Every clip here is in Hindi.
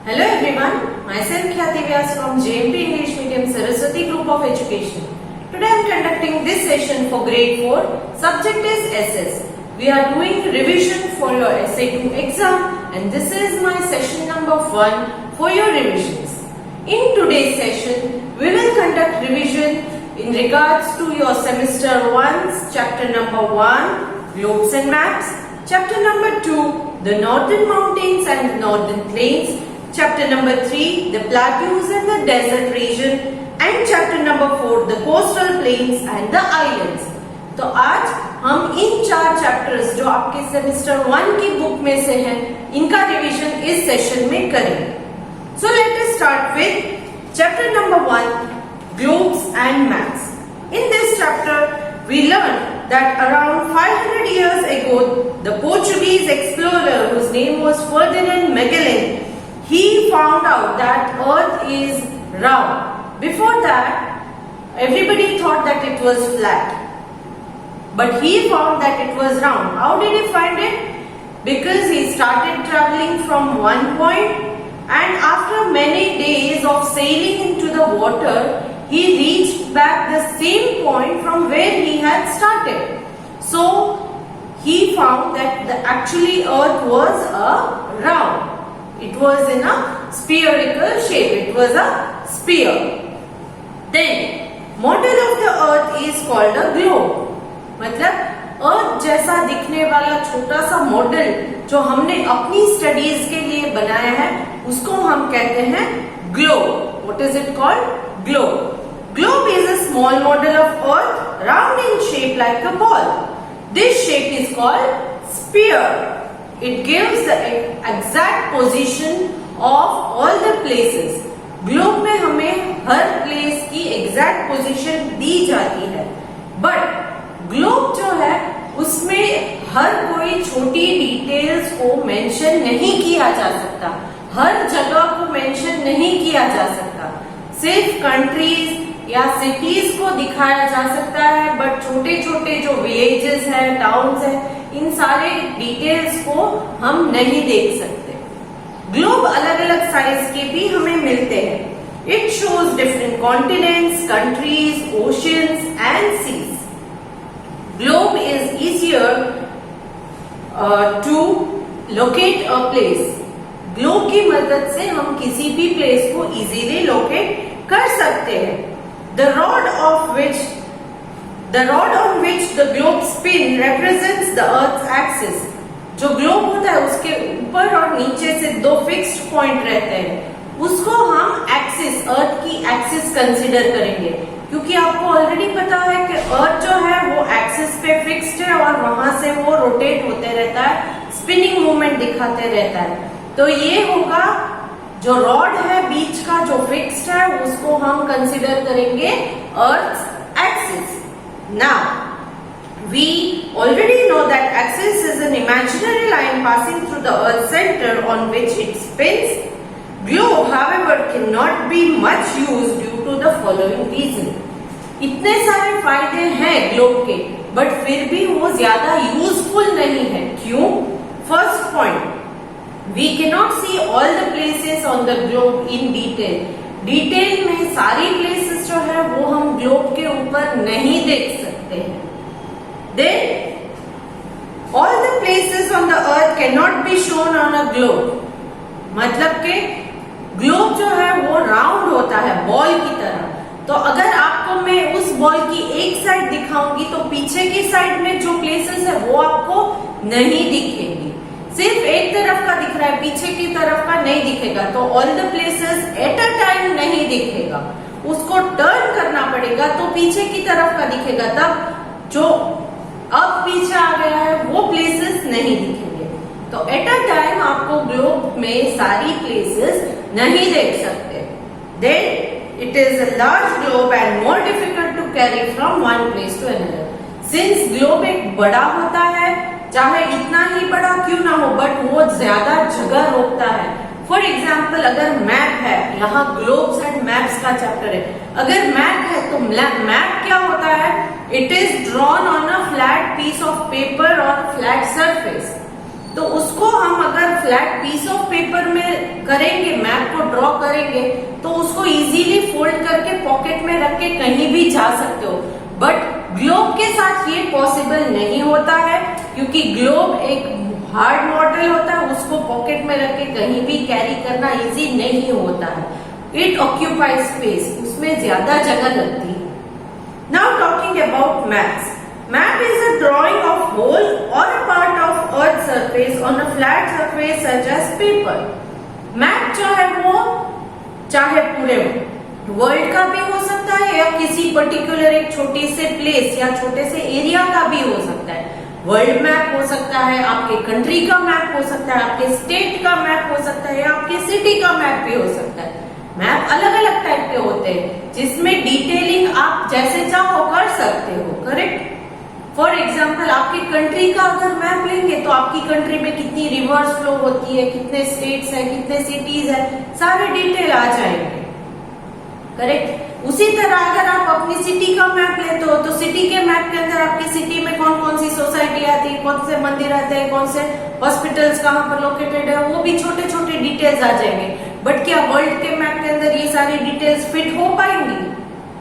Hello everyone, myself Khyati Vyas from JMP English Medium Saraswati Group of Education. Today I am conducting this session for grade 4. Subject is SS. We are doing revision for your SA2 exam and this is my session number 1 for your revisions. In today's session, we will conduct revision in regards to your semester 1's chapter number 1, Globes and Maps, chapter number 2, the Northern Mountains and the Northern Plains, chapter number 3, the plateaus and the desert region, and chapter number 4, the coastal plains and the islands. तो आज हम इन 4 चैप्टर्स जो आपके सेमेस्टर 1 की बुक में से हैं, इनका रिवीजन इस सेशन में करेंगे. So let us start with chapter number 1, Globes and Maps. In this chapter, we learned that around 500 years ago, the Portuguese explorer whose name was Ferdinand Magellan, he found out that Earth is round. Before that, everybody thought that it was flat. But he found that it was round. How did he find it? Because he started traveling from one point and after many days of sailing into the water, he reached back the same point from where he had started. So, he found that actually Earth was a round. It was in a spherical shape. It was a sphere. Then, model of the Earth is called a globe. मतलब अर्थ जैसा दिखने वाला छोटा सा मॉडल जो हमने अपनी स्टडीज के लिए बनाया है, उसको हम कहते हैं globe. What is it called? Globe. Globe is a small model of Earth, round in shape like a ball. This shape is called sphere. It gives the exact position of all the places. Globe में हमें हर place की exact position दी जाती है. But globe जो है उसमें हर कोई छोटी डिटेल्स को मेंशन नहीं किया जा सकता, हर जगह को मेंशन नहीं किया जा सकता. सिर्फ कंट्रीज या सिटीज को दिखाया जा सकता है, बट छोटे छोटे जो विलेजेस हैं, टाउन्स हैं, इन सारे डिटेल्स को हम नहीं देख सकते. ग्लोब अलग अलग साइज के भी हमें मिलते हैं. It shows different continents, countries, oceans and seas. Globe is easier to locate a place. Globe की मदद से हम किसी भी प्लेस को इजीली लोकेट कर सकते हैं. The rod on which the globe spin represents the Earth's axis. जो ग्लोब होता है उसके ऊपर और नीचे से 2 फिक्स्ड पॉइंट रहते हैं, उसको हम एक्सिस, अर्थ की एक्सिस कंसिडर करेंगे. क्योंकि आपको ऑलरेडी पता है कि अर्थ जो है वो एक्सिस पे फिक्स्ड है और वहां से वो रोटेट होते रहता है, स्पिनिंग मूवमेंट दिखाते रहता है. तो ये होगा जो रॉड है बीच का जो फिक्स्ड है, उसको हम कंसिडर करेंगे earth axis. Now we already know that axis is an imaginary line passing through the earth centre on which it spins. Globe, however, cannot be much used due to the following reason. इतने सारे फायदे हैं ग्लोब के, बट फिर भी वो ज्यादा यूजफुल नहीं है. क्यों? First point, we cannot see all the places on the globe in detail. Detail में सारी प्लेसेस जो है वो हम ग्लोब के ऊपर नहीं देख सकते हैं. Then all the places on the earth cannot be shown on a globe. मतलब के ग्लोब जो है वो राउंड होता है बॉल की तरह. तो अगर आपको मैं उस बॉल की एक साइड दिखाऊंगी तो पीछे की साइड में जो प्लेसेस है वो आपको नहीं दिखेंगी. सिर्फ एक तरफ का दिख रहा है, पीछे की तरफ का नहीं दिखेगा. तो all the places at a time नहीं दिखेगा, उसको टर्न करना पड़ेगा तो पीछे की तरफ का दिखेगा. तब जो अब पीछे आ गया है वो प्लेसेस नहीं दिखेंगे. तो एट अ टाइम आपको ग्लोब में सारी प्लेसेस नहीं देख सकते. Then it is a large globe and more difficult to carry from one place to another. Since globe एक बड़ा होता है, चाहे इतना ही बड़ा क्यों ना हो, बट वो ज्यादा जगह रोकता है. फॉर एग्जाम्पल, अगर मैप है, यहाँ ग्लोब्स एंड मैप्स का चैप्टर है. अगर मैप है तो मैप क्या होता है? It is drawn on a flat piece of paper और फ्लैट सरफेस. तो उसको हम अगर फ्लैट पीस ऑफ पेपर में करेंगे, मैप को ड्रॉ करेंगे, तो उसको इजीली फोल्ड करके पॉकेट में रख के कहीं भी जा सकते हो। बट ग्लोब के साथ ये पॉसिबल नहीं होता है, क्योंकि ग्लोब एक हार्ड मॉडल होता है, उसको पॉकेट में रख के कहीं भी कैरी करना इजी नहीं होता है। इट ऑक्यूपाइज स्पेस, उसमें ज्यादा जगह लगती है। Now talking about maps. Map is a drawing of whole or a part of earth surface on a flat surface such as paper. Map जो है वो चाहे पूरे वर्ल्ड का भी हो सकता है या किसी पर्टिकुलर एक छोटी से प्लेस या छोटे से एरिया का भी हो सकता है। वर्ल्ड मैप हो सकता है, आपके कंट्री का मैप हो सकता है, आपके स्टेट का मैप हो सकता है या आपके सिटी का मैप भी हो सकता है। मैप अलग अलग टाइप के होते हैं, जिसमें डिटेलिंग आप जैसे चाहो कर सकते हो, करेक्ट। फॉर एग्जाम्पल आपकी कंट्री का अगर मैप लेंगे तो आपकी कंट्री में कितनी रिवर्स फ्लो होती है, कितने स्टेट्स है, कितने सिटीज है, सारे डिटेल आ जाएंगे, करेक्ट। उसी तरह अगर आप अपनी सिटी का मैप लेते हो तो सिटी के मैप के अंदर आपकी सिटी में कौन कौन सी सोसाइटी आती है, कौन से मंदिर आते हैं, कौन से हॉस्पिटल्स कहाँ पर लोकेटेड है, वो भी छोटे छोटे डिटेल्स आ जाएंगे। बट क्या वर्ल्ड के मैप के अंदर ये सारी डिटेल्स फिट हो पाएंगी?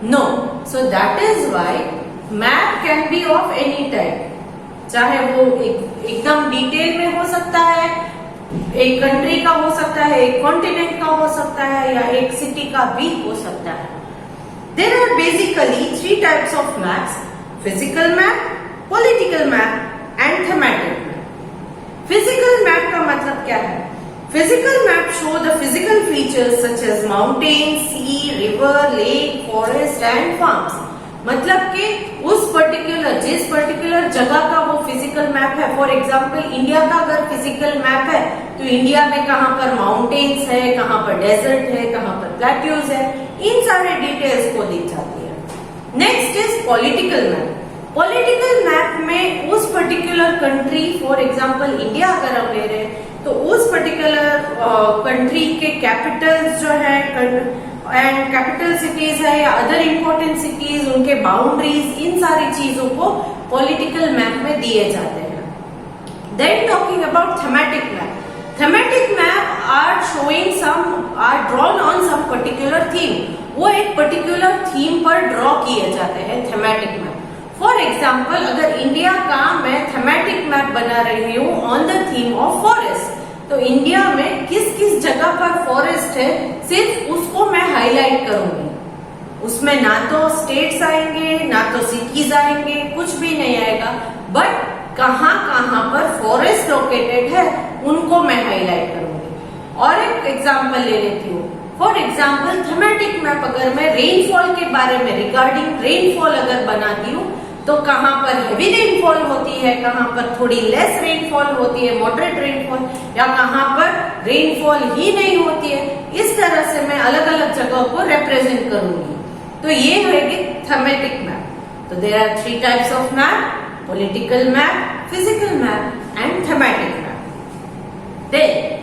No. So that is why map can be of any type, चाहे वो एकदम डिटेल में हो सकता है, एक कंट्री का हो सकता है, एक कॉन्टिनेंट का हो सकता है या एक सिटी का भी हो सकता है। There are basically 3 types of maps: physical map, political map and thematic map. Physical map का मतलब क्या है? Physical map show the physical features such as mountain, sea, river, lake, forest and farms. मतलब कि उस जिस पर्टिकुलर जगह का वो फिजिकल मैप है। फॉर एग्जाम्पल इंडिया का अगर फिजिकल मैप है तो इंडिया में कहाँ पर माउंटेन्स है, कहाँ पर डेजर्ट है, कहाँ पर प्लेट्यूज है, इन सारे डिटेल्स को दी जाती है। Next is political map. Political map में उस particular country, for example India अगर हम ले रहे हैं तो उस पर्टिकुलर कंट्री के कैपिटल्स जो है एंड कैपिटल सिटीज है या अदर इंपॉर्टेंट सिटीज, उनके बाउंड्रीज, इन सारी चीजों को पॉलिटिकल मैप में दिए जाते हैं। Then talking about thematic map. Thematic map are drawn on some particular theme. वो एक पर्टिकुलर थीम पर ड्रॉ किए जाते हैं थीमेटिक मैप। फॉर एग्जाम्पल अगर इंडिया का मैं थीमेटिक मैप बना रही हूँ on the theme of forest, तो इंडिया में किस किस जगह पर फॉरेस्ट है सिर्फ उसको मैं हाईलाइट करूंगी। उसमें ना तो स्टेट्स आएंगे, ना तो सिटीज आएंगे, कुछ भी नहीं आएगा, बट कहाँ कहाँ पर फॉरेस्ट लोकेटेड है उनको मैं हाईलाइट करूंगी। और एक एग्जाम्पल ले लेती हूँ। फॉर एग्जाम्पल थीमेटिक मैप अगर मैं रेनफॉल के बारे में, रिगार्डिंग रेनफॉल अगर बनाती हूँ तो कहाँ पर हेवी रेनफॉल होती है, कहाँ पर थोड़ी लेस रेनफॉल होती है, मॉडरेट रेनफॉल, या कहाँ पर रेनफॉल ही नहीं होती है, इस तरह से मैं अलग अलग जगहों को रिप्रेजेंट करूंगी। तो ये होगी थीमेटिक मैप। तो there are 3 types of map: political map, physical map and thematic map. Then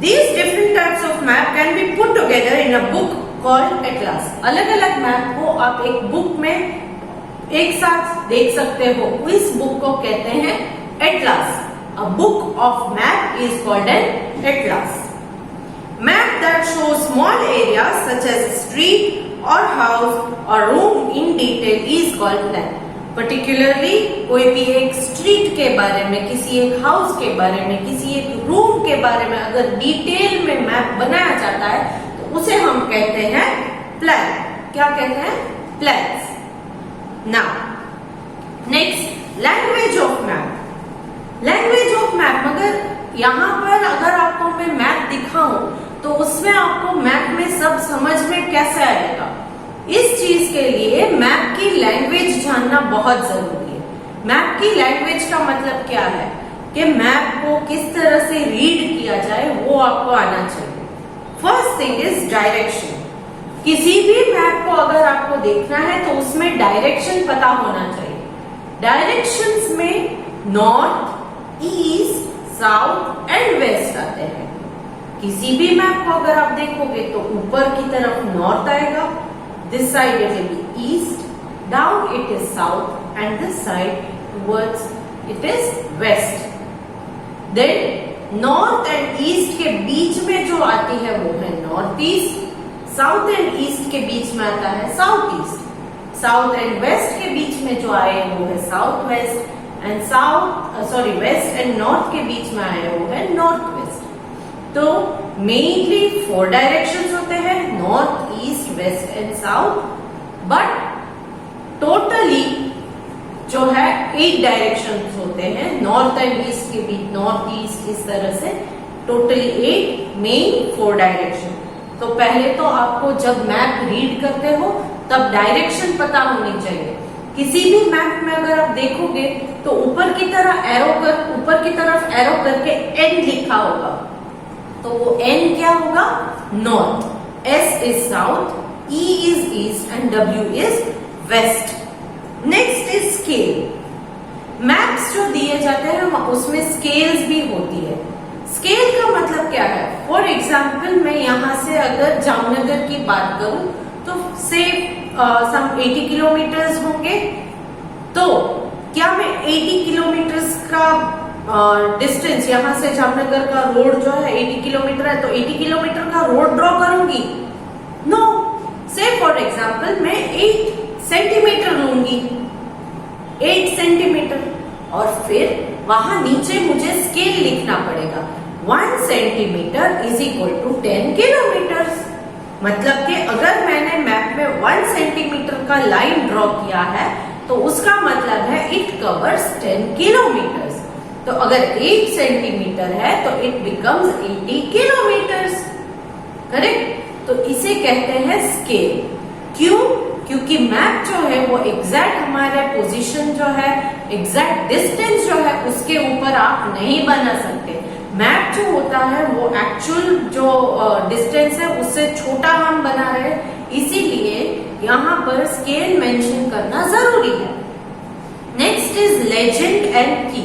these different types of map can be put together in a book called atlas। अलग अलग मैप को आप एक बुक में एक साथ देख सकते हो। इस बुक को कहते हैं atlas. A book of map is called an atlas. Map that show small area such as street or house or room in detail is called plan. Particularly कोई भी एक स्ट्रीट के बारे में, किसी एक हाउस के बारे में, किसी एक रूम के बारे में अगर डिटेल में मैप बनाया जाता है तो उसे हम कहते हैं प्लान। क्या कहते हैं? Plans. Now next, language of map. Language of map, मगर यहाँ पर अगर आपको मैं मैप दिखाऊं तो उसमें आपको मैप में सब समझ में कैसे आएगा? इस चीज के लिए मैप की लैंग्वेज जानना बहुत जरूरी है। मैप की लैंग्वेज का मतलब क्या है कि मैप को किस तरह से रीड किया जाए वो आपको आना चाहिए। First thing is direction. किसी भी मैप को अगर आपको देखना है तो उसमें डायरेक्शन पता होना चाहिए। डायरेक्शंस में north, east, south and west आते हैं। किसी भी मैप को अगर आप देखोगे तो ऊपर की तरफ नॉर्थ आएगा, this side it will be east, down it is south and this side towards it is west. Then north and east के बीच में जो आती है वो है north east, south and east के बीच में आता है south east, south and west के बीच में जो आए वो है south west, and west and north के बीच में आए वो है नॉर्थ वेस्ट। तो मेनली 4 डायरेक्शंस होते हैं, north east west and south, but totally जो है 8 डायरेक्शंस होते हैं नॉर्थ एंड ईस्ट के बीच, नॉर्थ ईस्ट इस तरह से टोटली 8 मेन 4 डायरेक्शन। तो पहले तो आपको जब मैप रीड करते हो तब डायरेक्शन पता होनी चाहिए। किसी भी मैप में अगर आप देखोगे तो ऊपर की तरफ एरो करके एन लिखा होगा, तो वो एन क्या होगा, north, S is south, E is east and W is west. Next is scale. Maps जो दिए जाते हैं उसमें स्केल्स भी होती है। स्केल का मतलब क्या है, फॉर एग्जाम्पल मैं यहाँ से अगर जामनगर की बात करूं तो से सम 80 किलोमीटर्स होंगे, तो क्या मैं 80 किलोमीटर्स का डिस्टेंस, यहाँ से जामनगर का रोड जो है 80 किलोमीटर है, तो 80 किलोमीटर का रोड ड्रॉ करूंगी? नो। से फॉर एग्जाम्पल मैं 8 सेंटीमीटर लूंगी, 8 सेंटीमीटर, और फिर वहां नीचे मुझे स्केल लिखना पड़ेगा। 1 centimetre is equal to 10 kilometre. मतलब कि अगर मैंने मैप में 1 सेंटीमीटर का लाइन ड्रॉ किया है तो उसका मतलब है इट कवर्स 10 किलोमीटर्स। तो अगर 8 सेंटीमीटर है तो इट बिकम्स 80 किलोमीटर्स, करेक्ट। तो इसे कहते हैं स्केल। क्यों? क्योंकि मैप जो है वो एग्जैक्ट हमारे पोजीशन जो है, एग्जैक्ट डिस्टेंस जो है उसके ऊपर आप नहीं बना सकते। मैप जो होता है वो एक्चुअल जो डिस्टेंस है उससे छोटा हम बना रहे, इसीलिए यहाँ पर स्केल मेंशन करना जरूरी है। नेक्स्ट इज लेजेंड एंड की।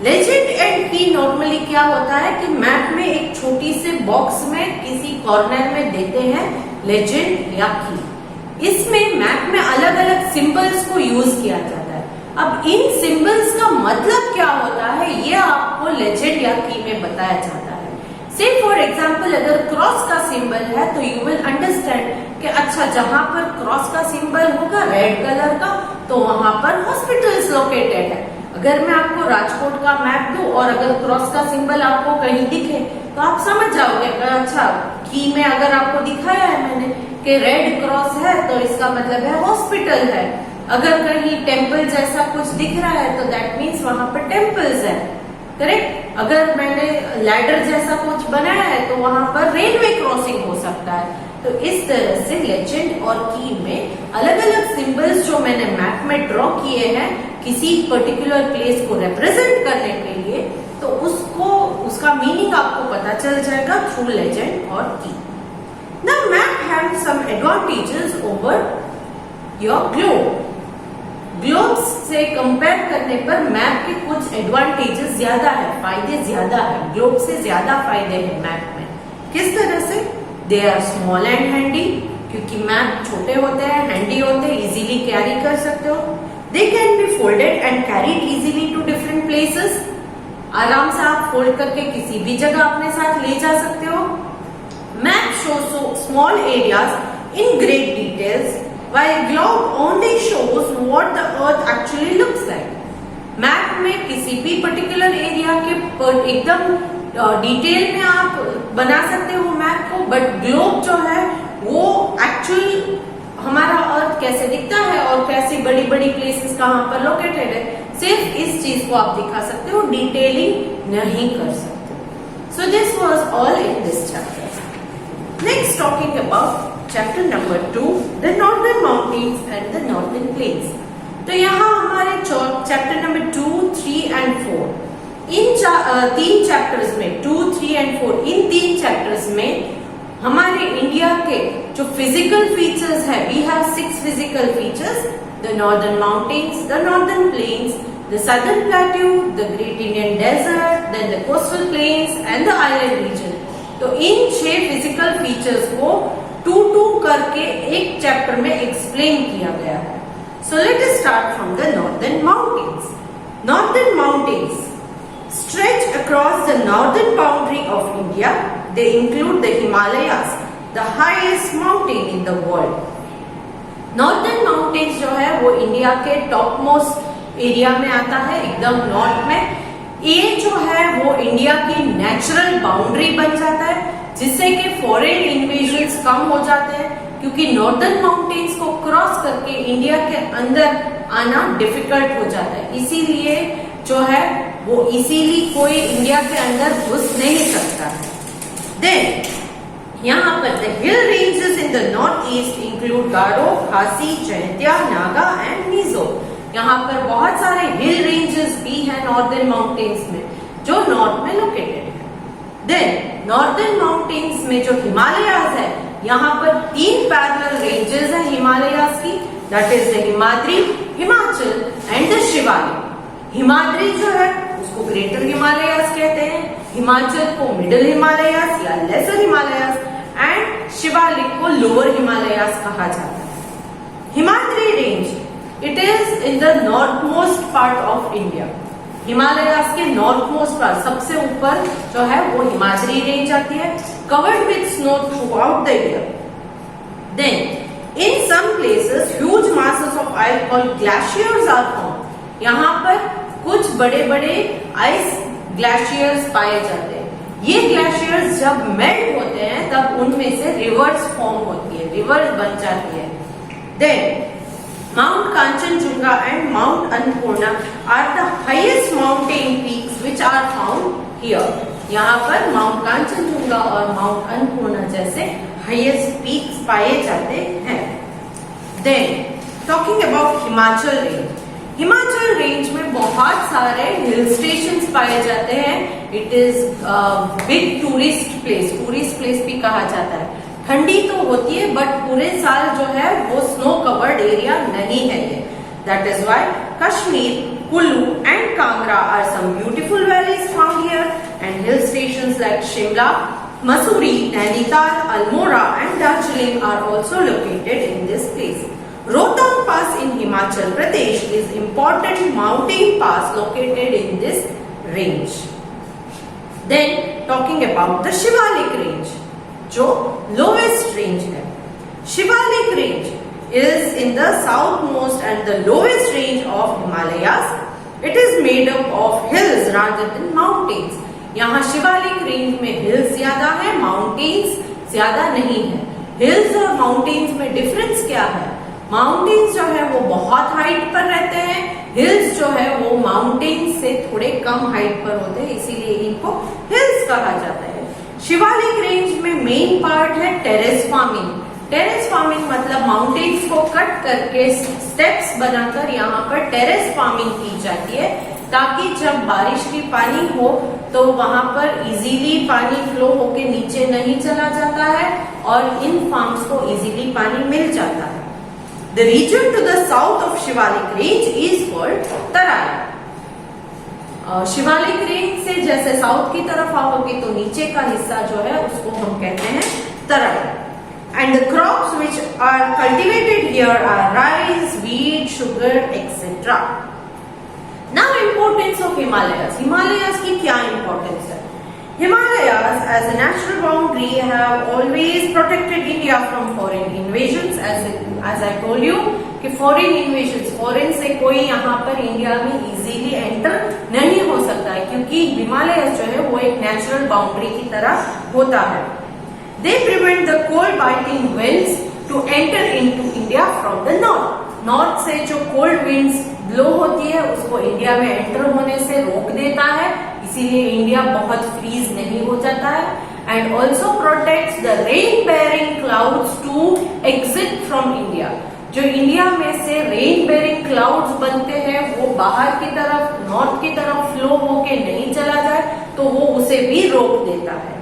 लेजेंड एंड की नॉर्मली क्या होता है कि मैप में एक छोटी से बॉक्स में किसी कॉर्नर में देते हैं लेजेंड या की। इसमें मैप में अलग अलग सिंबल्स को यूज किया जाता है। अब इन सिंबल्स का मतलब क्या होता है ये आपको लेजेंड या की में बताया जाता है। से फॉर एग्जाम्पल अगर क्रॉस का सिंबल है तो यू विल अंडरस्टैंड कि अच्छा जहां पर क्रॉस का सिंबल होगा रेड कलर का तो वहां पर हॉस्पिटल्स लोकेटेड है। अगर मैं आपको राजकोट का मैप दूं और अगर क्रॉस का सिंबल आपको कहीं दिखे तो आप समझ जाओगे अच्छा की में अगर आपको दिखाया है मैंने कि रेड क्रॉस है तो इसका मतलब है हॉस्पिटल है। अगर कहीं टेम्पल जैसा कुछ दिख रहा है तो दैट मीन्स वहां पर टेम्पल्स है, करेक्ट। अगर मैंने लैडर जैसा कुछ बनाया है तो वहां पर रेलवे क्रॉसिंग हो सकता है। तो इस तरह से लेजेंड और की में अलग अलग सिंबल्स जो मैंने मैप में ड्रॉ किए हैं किसी पर्टिकुलर प्लेस को रिप्रेजेंट करने के लिए, तो उसका मीनिंग आपको पता चल जाएगा थ्रू लेजेंड और की। Now map have some advantages over your globe. Globes से कंपेयर करने पर मैप के कुछ एडवांटेजेस ज्यादा है, फायदे ज्यादा है, ग्लोब से ज्यादा फायदे हैं मैप में। किस तरह से? They are small and handy, क्योंकि मैप छोटे होते हैं, हैंडी होते हैं, इजीली कैरी कर सकते हो। They can be folded and carried easily to different places, आराम से आप फोल्ड करके किसी भी जगह अपने साथ ले जा सकते हो। Map shows small areas in great details, while globe only shows what the earth actually looks like. Map में किसी भी पर्टिकुलर एरिया के एकदम डिटेल में आप बना सकते हो मैप को, बट ग्लोब जो है वो एक्चुअल हमारा अर्थ कैसे दिखता है और कैसी बड़ी बड़ी प्लेसेस कहाँ पर लोकेटेड है, सिर्फ इस चीज को आप दिखा सकते हो, डिटेलिंग नहीं कर सकते। So this was all in this chapter. Next, talking about chapter number 2, the northern mountains and the northern plains. तो यहाँ हमारे chapter number 2, 3 and 4 in 3 chapters में 2, 3 and 4 इन 3 चैप्टर्स में हमारे इंडिया के जो फिजिकल फीचर्स है, we have 6 physical features: the northern mountains, the northern plains, the southern plateau, the Great Indian Desert, then the coastal plains and the island region. तो इन 6 फिजिकल फीचर्स को 2-2 करके एक चैप्टर में एक्सप्लेन किया गया है। So let us start from the northern mountains. Northern mountains stretch across the northern boundary of India. They include the Himalayas, the highest mountain in the world. Northern mountains जो है वो इंडिया के टॉप मोस्ट एरिया में आता है, एकदम नॉर्थ में। ये जो है वो इंडिया की नेचुरल बाउंड्री बन जाता है, जिससे कि फॉरेन इन्वेजन्स कम हो जाते हैं, क्योंकि नॉर्दर्न माउंटेन्स को क्रॉस करके इंडिया के अंदर आना डिफिकल्ट हो जाता है। इसीलिए जो है वो इजीली कोई इंडिया के अंदर घुस नहीं सकता है। देन यहाँ पर the hill ranges in the north east include Garo, Khasi, Jaintia, Naga and Mizo. यहाँ पर बहुत सारे हिल रेंजेस भी हैं नॉर्दर्न माउंटेन्स में, जो नॉर्थ में लोकेटेड है। देन नॉर्दर्न माउंटेन्स में जो हिमालयाज है, यहाँ पर 3 पैरेलल रेंजेस हैं हिमालयाज की, that is the Himadri, Himachal and the Shivalik. Himadri जो है उसको ग्रेटर हिमालयाज कहते हैं, हिमाचल को मिडिल हिमालयाज या लेसर हिमालयाज एंड शिवालिक को लोअर हिमालयाज कहा जाता है। Himadri range it is in the north most part of India. Himalayas के नॉर्थ मोस्ट पार्ट, सबसे ऊपर जो है वो हिमाद्री रेंज आती है, covered with snow throughout the year. Then in some places huge masses of ice called glaciers are found. यहाँ पर कुछ बड़े बड़े आइस ग्लेशियर्स पाए जाते हैं। ये ग्लेशियर्स जब मेल्ट होते हैं तब उनमें से रिवर्स फॉर्म होती है, रिवर्स बन जाती है। Then Mount Kanchenjunga and Mount Annapurna are the highest mountain peaks which are found here. यहाँ पर माउंट कांचनजुंगा और माउंट अन्नपूर्णा जैसे हाईएस्ट पीक्स पाए जाते हैं। Then talking about Himachal range, Himachal range में बहुत सारे हिल स्टेशंस पाए जाते हैं। It is big tourist place भी कहा जाता है। ठंडी तो होती है बट पूरे साल जो है वो स्नो कवर्ड एरिया नहीं है ये। That is why Kashmir, Kullu and Kangra are some beautiful valleys found here and hill stations like Shimla, Mussoorie, Nainital, Almora and Darjeeling are also located in this place. Rohtang Pass in Himachal Pradesh is important mountain pass located in this range. Then talking about the Shivalik range, जो lowest range है. Shivalik range is in the southmost and the lowest range of Himalayas. It is made up of hills rather than mountains. यहाँ शिवालिक रेंज में हिल्स ज्यादा है, माउंटेन्स ज्यादा नहीं है. हिल्स और माउंटेन्स में डिफरेंस क्या है? माउंटेन्स जो है वो बहुत हाइट पर रहते हैं, हिल्स जो है वो माउंटेन्स से थोड़े कम हाइट पर होते हैं, इसीलिए इनको हिल्स कहा जाता है. शिवालिक रेंज में मेन पार्ट है टेरेस फार्मिंग. टेरेस फार्मिंग मतलब माउंटेन्स को कट करके स्टेप्स बनाकर यहाँ पर टेरेस फार्मिंग की जाती है, ताकि जब बारिश की पानी हो तो वहां पर इजीली पानी फ्लो होके नीचे नहीं चला जाता है और इन फार्म्स को इजीली पानी मिल जाता है. The region to the south of Shivalik range is called Tarai. Shivalik range से जैसे साउथ की तरफ आओगे तो नीचे का हिस्सा जो है उसको हम कहते हैं तराई. And the crops which are cultivated here are rice, wheat, sugar, etc. Now importance of Himalayas. Himalayas की क्या importance है? Himalayas as a natural boundary have always protected India from foreign invasions. As I told you कि foreign invasions, foreign से कोई यहाँ पर इंडिया में easily enter नहीं हो सकता है, क्योंकि हिमालय जो है वो एक नेचुरल बाउंड्री की तरह होता है. They prevent the cold biting winds to enter into India from the north. North से जो कोल्ड विंड्स ब्लो होती है उसको इंडिया में एंटर होने से रोक देता है, इसीलिए इंडिया बहुत फ्रीज नहीं हो जाता है. And also protects the rain bearing clouds to exit from India. जो इंडिया में से रेन बेयरिंग क्लाउड्स बनते हैं वो बाहर की तरफ, नॉर्थ की तरफ फ्लो होके नहीं चला जाए तो वो उसे भी रोक देता है.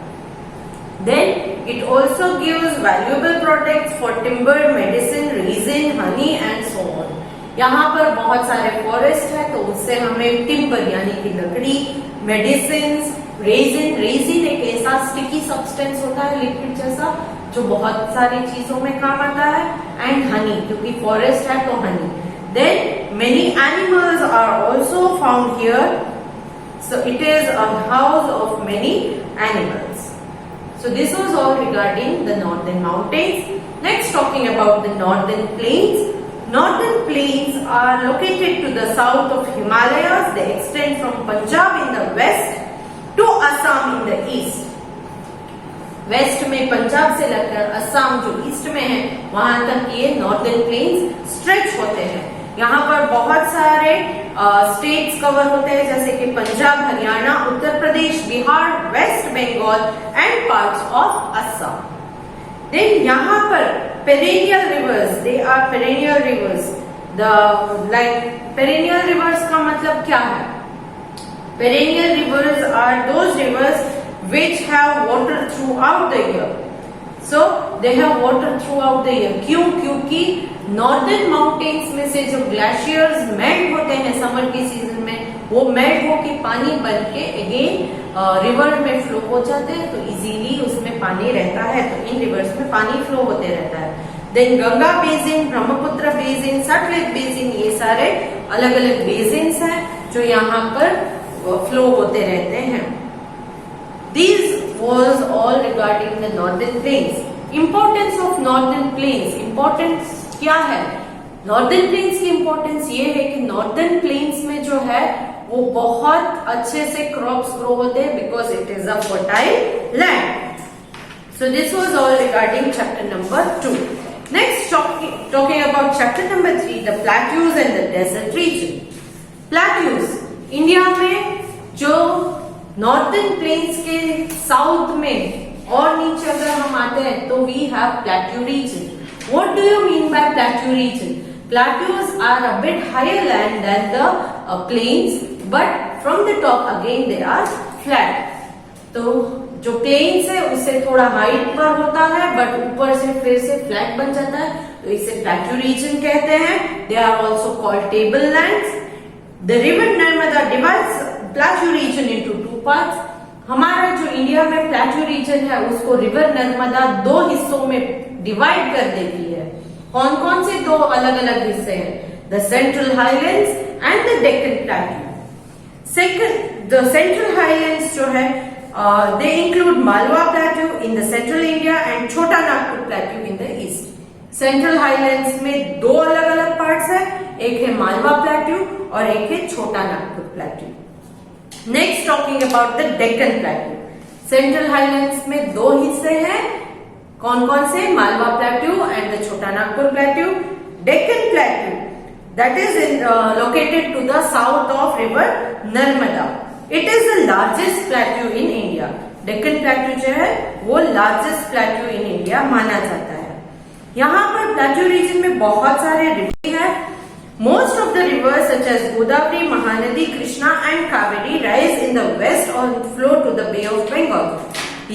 Then it also gives valuable products for timber, medicine, resin, honey and so on. यहाँ पर बहुत सारे फॉरेस्ट है तो उससे हमें टिम्बर यानी कि लकड़ी, मेडिसिन, रेजिन एक ऐसा स्टिकी सब्सटेंस होता है लिक्विड जैसा जो बहुत सारी चीजों में काम आता है, एंड हनी क्योंकि फॉरेस्ट है तो honey. Then many animals are also found here So it is a house of many animals. So this was all regarding the northern mountains. Next, talking about the northern plains. Northern plains are located to the south of Himalayas. They extend from Punjab in the west to Assam in the east. West में पंजाब से लेकर असम जो ईस्ट में है वहां तक ये नॉर्दर्न प्लेन्स स्ट्रेच होते हैं। यहाँ पर बहुत सारे स्टेट्स कवर होते हैं जैसे कि Punjab, Haryana, Uttar Pradesh, Bihar, West Bengal and parts of Assam. Then यहाँ पर perennial rivers, they are perennial rivers. Perennial rivers का मतलब क्या है? Perennial rivers are those rivers which have water throughout the year. So they have water throughout the year. क्यों? क्योंकि northern mountains में से जो glaciers melt होते हैं समर के सीजन में, वो मेल्ट होके पानी बन के अगेन रिवर में फ्लो हो जाते हैं, तो इजीली उसमें पानी रहता है, तो इन रिवर्स में पानी फ्लो होते रहता है। Then Ganga basin, Brahmaputra basin, Sutlej basin, ये सारे अलग अलग बेसिन्स हैं जो यहाँ पर फ्लो होते रहते हैं। These was all regarding the northern plains. Importance of northern plains. Importance क्या है? Northern plains की importance ये है कि northern plains में जो है वो बहुत अच्छे से crops grow होते हैं because it is a fertile land. So this was all regarding chapter number 2. Next, talking about chapter number 3, the plateaus and the desert region. Plateaus, India में जो नॉर्थर्न प्लेन्स के साउथ में और नीचे अगर हम आते हैं तो we have plateau region. What do you mean by plateau region? Plateaus are a bit higher land than the plains, but from the top again they are flat. तो जो प्लेन्स है उससे थोड़ा हाइट पर होता है बट ऊपर से फिर से फ्लैट बन जाता है, तो इसे प्लेट्यू रीजन कहते हैं। They are also called table lands. The river Narmada divides plateau region into 2 parts. हमारा जो इंडिया में प्लेट्यू रीजन है उसको रिवर नर्मदा 2 हिस्सों में डिवाइड कर देती है। कौन कौन से 2 अलग अलग हिस्से हैं? The central highlands and the Deccan plateau. The central highlands जो है they include Malwa plateau in the central India and Chota Nagpur plateau in the east. Central highlands में 2 अलग अलग पार्ट्स है, एक है मालवा प्लेट्यू और एक है छोटा Nagpur plateau. Next, talking about the Deccan plateau. Central highlands में 2 हिस्से हैं, कौन कौन से? Malwa plateau and the Chota Nagpur plateau. Deccan plateau that is located to the south of river Narmada. It is the largest plateau in India. Deccan plateau जो है वो लार्जेस्ट प्लेट्यू इन इंडिया माना जाता है। यहाँ पर प्लेट्यू रीजन में बहुत सारे रिवर है। Most of the rivers such as Godavari, Mahanadi, Krishna and Kaveri rise in the west or flow to the Bay of Bengal.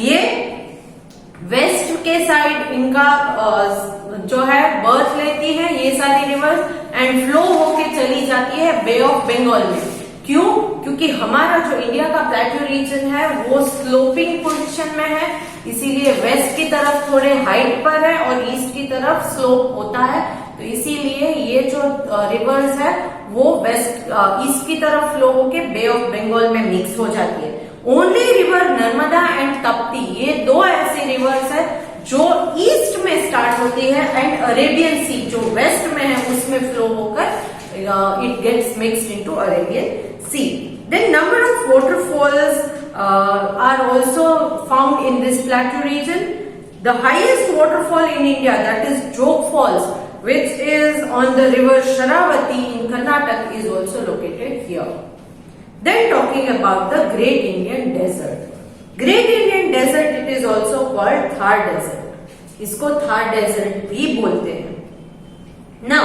ये वेस्ट के साइड इनका जो है बर्थ लेती है ये सारी रिवर्स एंड फ्लो होके चली जाती है बे ऑफ बंगाल में। क्यों? क्योंकि हमारा जो इंडिया का प्लेट्यू रीजन है वो स्लोपिंग पोजीशन में है, इसीलिए वेस्ट की तरफ थोड़े हाइट पर है और ईस्ट की तरफ स्लोप होता है, तो इसीलिए ये जो रिवर्स है वो वेस्ट ईस्ट की तरफ फ्लो होके बे ऑफ बंगाल में मिक्स हो जाती है। Only river Narmada and Trupti, ये 2 ऐसे रिवर्स है जो ईस्ट में स्टार्ट होती है एंड अरेबियन सी जो वेस्ट में है उसमें फ्लो होकर it gets mixed into Arabian Sea. Then number of waterfalls are also found in this plateau region. The highest waterfall in India that is Jog Falls which is on the river Sharavati in Karnataka is also located here. Then talking about the Great Indian Desert. Great Indian Desert it is also called Thar Desert. इसको Thar Desert भी बोलते हैं। Now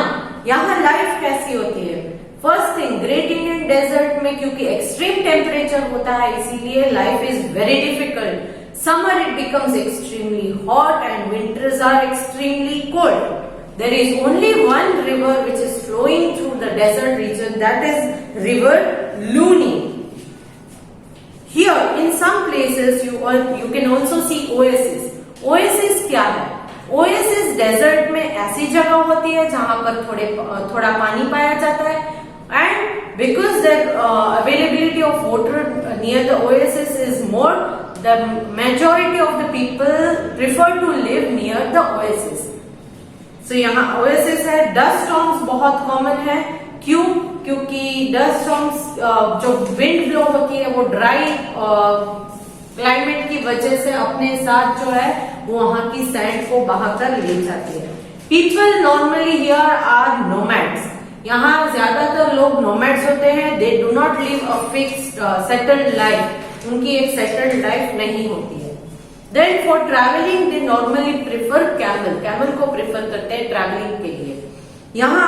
यहाँ लाइफ कैसी होती है? First thing, Great Indian Desert में क्योंकि एक्सट्रीम टेम्परेचर होता है इसीलिए life is very difficult. Summer it becomes extremely hot and winters are extremely cold. There is only one river which is flowing through the desert region, that is river Luni. Here in some places you can also see oasis. Oasis क्या है? Oasis desert में ऐसी जगह होती है जहां पर थोड़ा पानी पाया जाता है and because the availability of water near the oasis is more, the majority of the people prefer to live near the oasis. So यहाँ oasis है. Dust storms बहुत common है. क्यों? क्योंकि dust storms जो wind blow होती है वो dry क्लाइमेट की वजह से अपने साथ जो है वो वहां की सैंड को बहाकर ले जाती है. People normally here are nomads. यहाँ ज्यादातर लोग नोमैड्स होते हैं. They do not live a fixed settled life. उनकी एक सेटल्ड लाइफ नहीं होती है. Then for travelling they normally prefer camel. Camel को प्रेफर करते हैं ट्रैवलिंग के लिए. यहाँ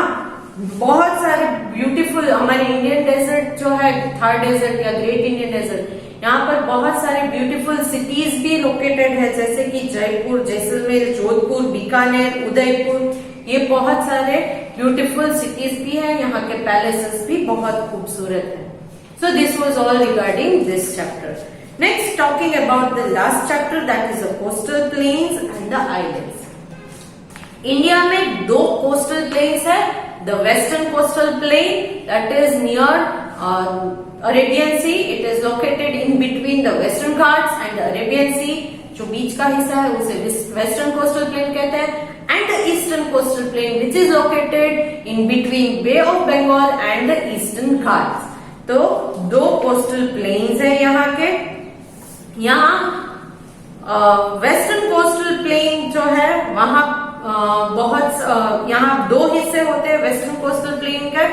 बहुत सारे ब्यूटीफुल, हमारे इंडियन डेजर्ट जो है थार डेजर्ट या ग्रेट इंडियन डेजर्ट, यहाँ पर बहुत सारे ब्यूटीफुल सिटीज भी लोकेटेड है, जैसे कि जयपुर, जैसलमेर, जोधपुर, बीकानेर, उदयपुर. ये बहुत सारे ब्यूटीफुल सिटीज भी है. यहाँ के पैलेसेस भी बहुत खूबसूरत है. So this was all regarding this chapter. Next talking about the last chapter, that is the coastal plains and the islands. India में दो कोस्टल प्लेन्स है. The western coastal plane that is near Arabian Sea. It is located in between the Western Ghats and the Arabian Sea. जो बीच का हिस्सा है उसे Western Coastal Plain कहते हैं. And the Eastern Coastal Plain which is located in between Bay of Bengal and the Eastern Ghats. तो दो coastal plains है यहाँ के. यहाँ Western Coastal Plain जो है वहाँ बहुत यहाँ दो हिस्से होते हैं वेस्टर्न कोस्टल प्लेन का.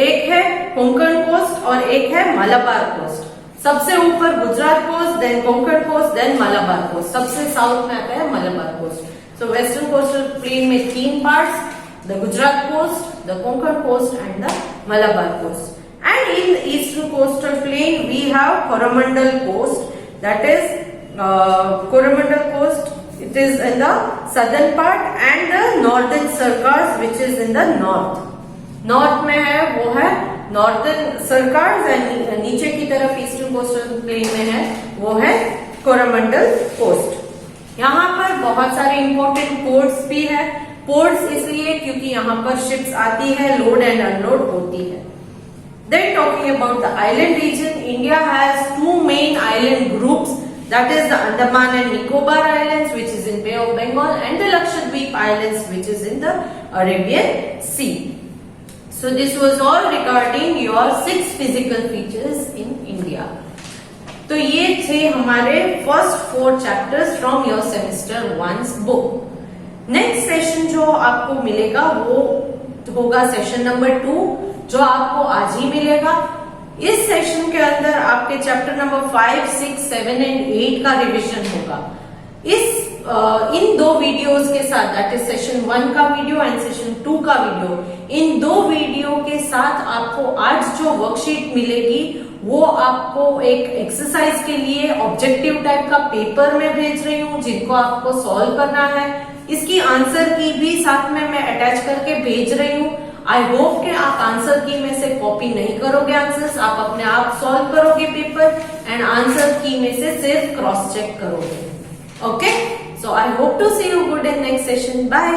एक है कोंकण कोस्ट और एक है मलाबार कोस्ट. सबसे ऊपर Gujarat coast, then Konkan coast, then Malabar coast. सबसे साउथ में आता है Malabar coast. So western coastal plain में तीन parts, the Gujarat coast, the Konkan coast and the Malabar coast. And in eastern coastal plain we have Coromandel coast. That is Coromandel coast. It is in the southern part and the northern Sarkars which is in the north. North में है वो है northern Sarkars and नीचे की तरफ eastern coastal plain में है वो है Coromandel coast. यहाँ पर बहुत सारे important ports भी है. Ports इसलिए क्योंकि यहाँ पर ships आती है, load and unload होती है. Then talking about the island region, India has two main island groups. That is the Andaman and Nicobar Islands which is in Bay of Bengal and the Lakshadweep Islands which is in the Arabian Sea. So this was all regarding your 6 physical features in India. तो ये थे हमारे first 4 chapters from your semester 1's book. Next session जो आपको मिलेगा वो होगा session number 2 जो आपको आज ही मिलेगा. इस सेशन के अंदर आपके चैप्टर नंबर 5, 6, 7 एंड 8 का रिवीजन होगा. इन दो वीडियोस के साथ, दैट इज सेशन 1 का वीडियो एंड सेशन 2 का वीडियो, इन दो वीडियो के साथ आपको आज जो वर्कशीट मिलेगी वो आपको एक एक्सरसाइज के लिए ऑब्जेक्टिव टाइप का पेपर में भेज रही हूँ जिनको आपको सॉल्व करना है. इसकी आंसर की भी साथ में मैं अटैच करके भेज रही हूँ. आई होप कि आप आंसर की में से कॉपी नहीं करोगे आंसर्स, आप अपने आप सॉल्व करोगे पेपर एंड आंसर की में से सिर्फ क्रॉस चेक करोगे. Okay, so I hope to see you good in next session. Bye.